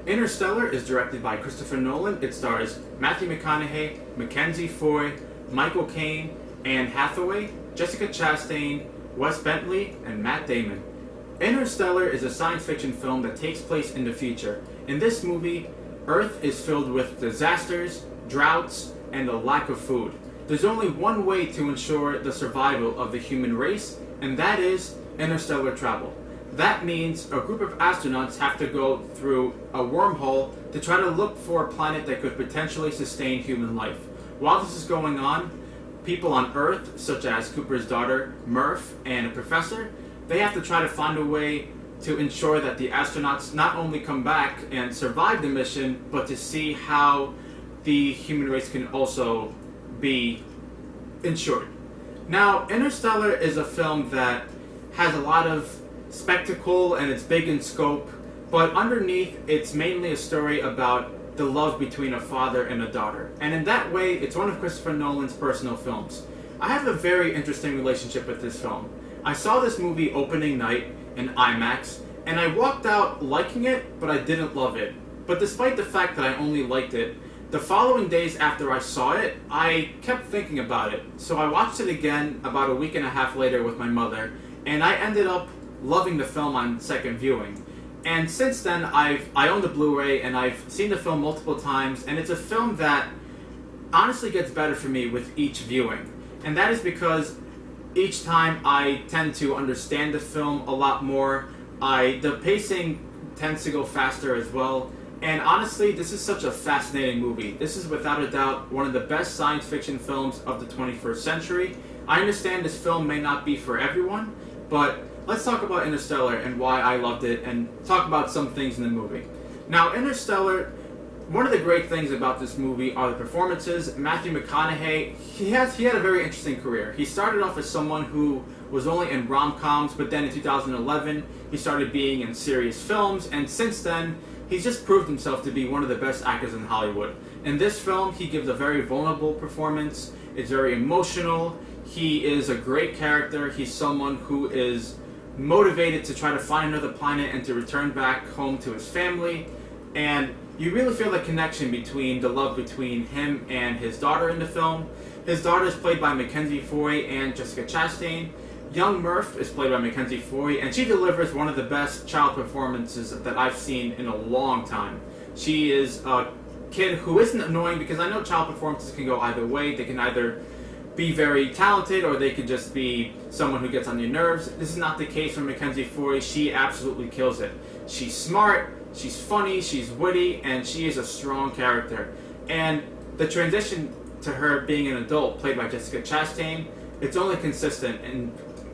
Interstellar is directed by Christopher Nolan. It stars Matthew McConaughey, Mackenzie Foy, Michael Caine, Anne Hathaway, Jessica Chastain, Wes Bentley, and Matt Damon. Interstellar is a science fiction film that takes place in the future. In this movie, Earth is filled with disasters, droughts, and a lack of food. There's only one way to ensure the survival of the human race, and that is interstellar travel. That means a group of astronauts have to go through a wormhole to try to look for a planet that could potentially sustain human life. While this is going on, people on Earth, such as Cooper's daughter, Murph, and a professor, they have to try to find a way to ensure that the astronauts not only come back and survive the mission, but to see how the human race can also be ensured. Now, Interstellar is a film that has a lot of spectacle and it's big in scope, but underneath it's mainly a story about the love between a father and a daughter. And in that way, it's one of Christopher Nolan's personal films. I have a very interesting relationship with this film. I saw this movie opening night in IMAX, and I walked out liking it, but I didn't love it. But despite the fact that I only liked it, the following days after I saw it, I kept thinking about it. So I watched it again about a week and a half later with my mother, and I ended up loving the film on second viewing. And since then, I own the Blu-ray, and I've seen the film multiple times, and it's a film that honestly gets better for me with each viewing. And that is because each time I tend to understand the film a lot more. The pacing tends to go faster as well. And honestly, this is such a fascinating movie. This is without a doubt one of the best science fiction films of the 21st century. I understand this film may not be for everyone, but let's talk about Interstellar and why I loved it and talk about some things in the movie. Now, Interstellar, one of the great things about this movie are the performances. Matthew McConaughey, he had a very interesting career. He started off as someone who was only in rom-coms, but then in 2011, he started being in serious films, and since then, he's just proved himself to be one of the best actors in Hollywood. In this film, he gives a very vulnerable performance. It's very emotional. He is a great character. He's someone who is motivated to try to find another planet and to return back home to his family. And you really feel the connection between the love between him and his daughter in the film. His daughter is played by Mackenzie Foy and Jessica Chastain. Young Murph is played by Mackenzie Foy, and she delivers one of the best child performances that I've seen in a long time. She is a kid who isn't annoying, because I know child performances can go either way. They can either be very talented or they could just be someone who gets on your nerves. This is not the case for Mackenzie Foy. She absolutely kills it. She's smart, she's funny, she's witty, and she is a strong character. And the transition to her being an adult, played by Jessica Chastain, it's only consistent in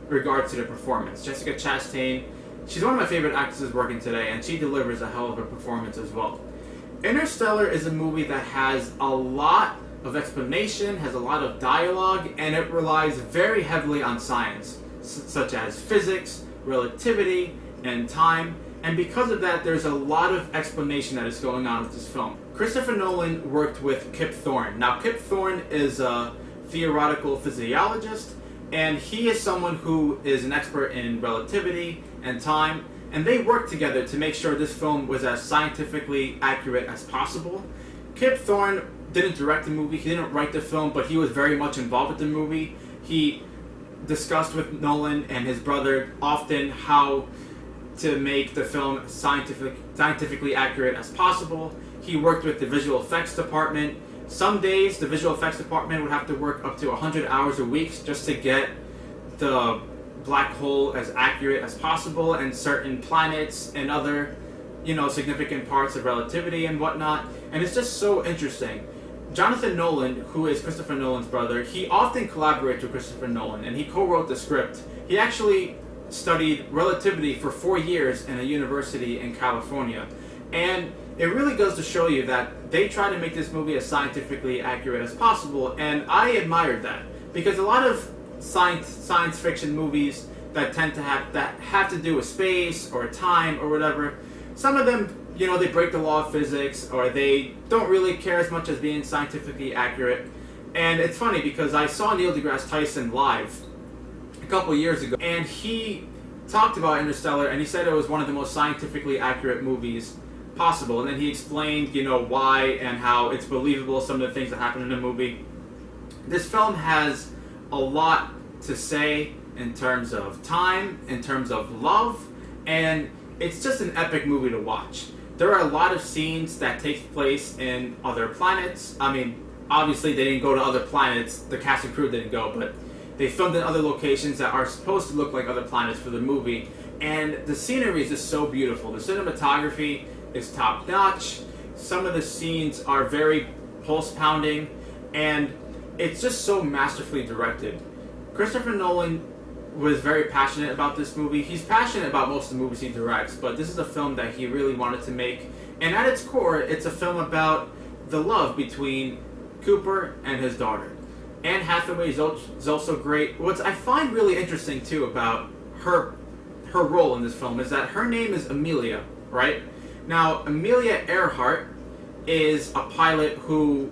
regards to the performance. Jessica Chastain, she's one of my favorite actresses working today, and she delivers a hell of a performance as well. Interstellar is a movie that has a lot of explanation, has a lot of dialogue, and it relies very heavily on science, such as physics, relativity, and time. And because of that, there's a lot of explanation that is going on with this film. Christopher Nolan worked with Kip Thorne. Now, Kip Thorne is a theoretical physiologist, and he is someone who is an expert in relativity and time, and they worked together to make sure this film was as scientifically accurate as possible. Kip Thorne didn't direct the movie, he didn't write the film, but he was very much involved with the movie. He discussed with Nolan and his brother often how to make the film scientifically accurate as possible. He worked with the visual effects department. Some days the visual effects department would have to work up to 100 hours a week just to get the black hole as accurate as possible, and certain planets and other, significant parts of relativity and whatnot. And it's just so interesting. Jonathan Nolan, who is Christopher Nolan's brother, he often collaborates with Christopher Nolan, and he co-wrote the script. He actually studied relativity for 4 years in a university in California. And it really goes to show you that they try to make this movie as scientifically accurate as possible, and I admired that. Because a lot of science fiction movies that tend to have to do with space or time or whatever, some of them, they break the law of physics, or they don't really care as much as being scientifically accurate. And it's funny because I saw Neil deGrasse Tyson live a couple years ago, and he talked about Interstellar, and he said it was one of the most scientifically accurate movies possible. And then he explained, why and how it's believable, some of the things that happen in the movie. This film has a lot to say in terms of time, in terms of love, and it's just an epic movie to watch. There are a lot of scenes that take place in other planets. I mean, obviously they didn't go to other planets, the cast and crew didn't go, but they filmed in other locations that are supposed to look like other planets for the movie. And the scenery is just so beautiful. The cinematography is top notch. Some of the scenes are very pulse pounding, and it's just so masterfully directed. Christopher Nolan was very passionate about this movie. He's passionate about most of the movies he directs, but this is a film that he really wanted to make. And at its core, it's a film about the love between Cooper and his daughter. Anne Hathaway is also great. What I find really interesting, too, about her role in this film is that her name is Amelia, right? Now, Amelia Earhart is a pilot who,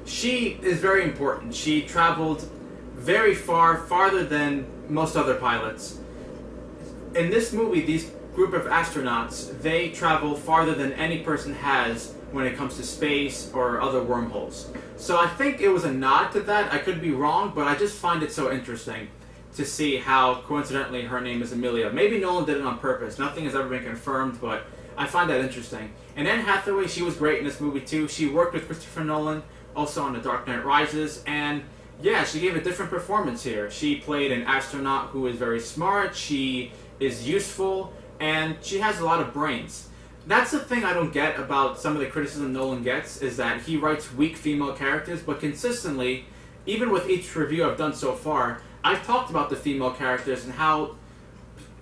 she is very important. She traveled very far, farther than most other pilots. In this movie, these group of astronauts, they travel farther than any person has when it comes to space or other wormholes. So I think it was a nod to that. I could be wrong, but I just find it so interesting to see how coincidentally her name is Amelia. Maybe Nolan did it on purpose. Nothing has ever been confirmed, but I find that interesting. And Anne Hathaway, she was great in this movie too. She worked with Christopher Nolan also on The Dark Knight Rises, and yeah, she gave a different performance here. She played an astronaut who is very smart, she is useful, and she has a lot of brains. That's the thing I don't get about some of the criticism Nolan gets, is that he writes weak female characters, but consistently, even with each review I've done so far, I've talked about the female characters and how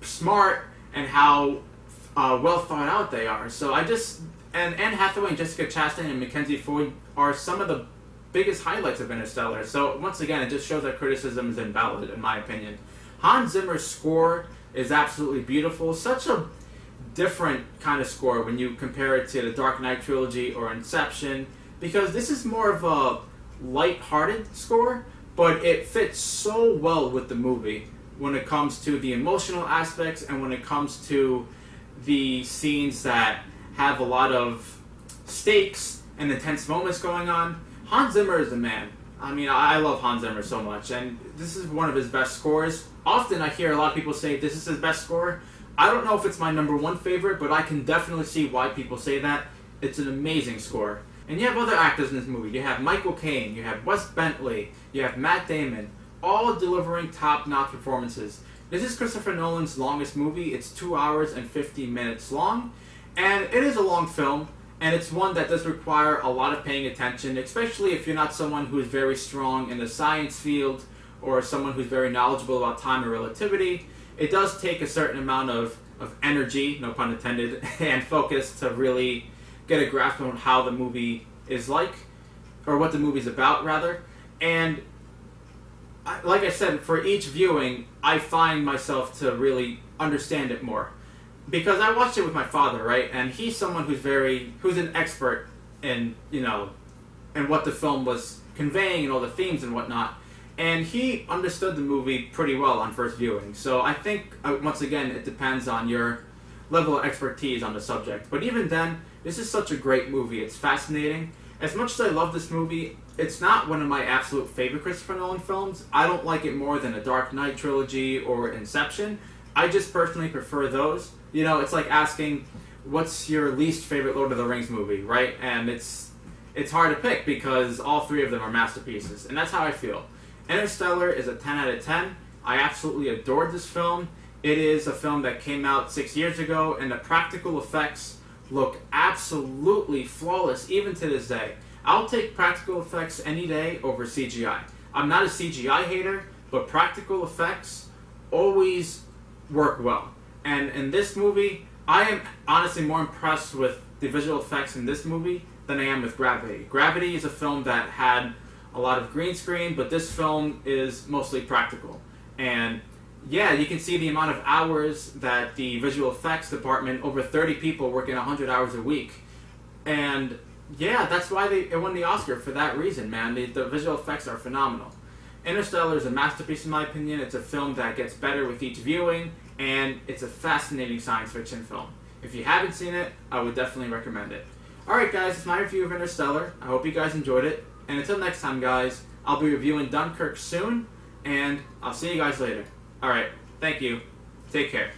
smart and how well thought out they are. So and Anne Hathaway and Jessica Chastain and Mackenzie Foy are some of the biggest highlights of Interstellar. So once again, it just shows that criticism is invalid, in my opinion. Hans Zimmer's score is absolutely beautiful. Such a different kind of score when you compare it to the Dark Knight trilogy or Inception, because this is more of a light-hearted score, but it fits so well with the movie when it comes to the emotional aspects and when it comes to the scenes that have a lot of stakes and intense moments going on. Hans Zimmer is the man. I mean, I love Hans Zimmer so much, and this is one of his best scores. Often I hear a lot of people say this is his best score. I don't know if it's my number one favorite, but I can definitely see why people say that. It's an amazing score. And you have other actors in this movie. You have Michael Caine, you have Wes Bentley, you have Matt Damon, all delivering top-notch performances. This is Christopher Nolan's longest movie. It's 2 hours and 50 minutes long, and it is a long film, and it's one that does require a lot of paying attention, especially if you're not someone who is very strong in the science field or someone who's very knowledgeable about time and relativity. It does take a certain amount of energy, no pun intended, and focus to really get a grasp on how the movie is like, or what the movie's about, rather. And like I said, for each viewing, I find myself to really understand it more. Because I watched it with my father, right? And he's someone who's an expert in, in what the film was conveying and all the themes and whatnot. And he understood the movie pretty well on first viewing. So I think, once again, it depends on your level of expertise on the subject. But even then, this is such a great movie. It's fascinating. As much as I love this movie, it's not one of my absolute favorite Christopher Nolan films. I don't like it more than the Dark Knight trilogy or Inception. I just personally prefer those. It's like asking, what's your least favorite Lord of the Rings movie, right? And it's hard to pick because all three of them are masterpieces. And that's how I feel. Interstellar is a 10 out of 10. I absolutely adored this film. It is a film that came out 6 years ago, and the practical effects look absolutely flawless even to this day. I'll take practical effects any day over CGI. I'm not a CGI hater, but practical effects always work well. And in this movie, I am honestly more impressed with the visual effects in this movie than I am with Gravity. Gravity is a film that had a lot of green screen, but this film is mostly practical. And yeah, you can see the amount of hours that the visual effects department, over 30 people working 100 hours a week. And yeah, that's why it won the Oscar for that reason, man. The visual effects are phenomenal. Interstellar is a masterpiece in my opinion. It's a film that gets better with each viewing, and it's a fascinating science fiction film. If you haven't seen it, I would definitely recommend it. Alright guys, it's my review of Interstellar. I hope you guys enjoyed it. And until next time guys, I'll be reviewing Dunkirk soon, and I'll see you guys later. Alright, thank you. Take care.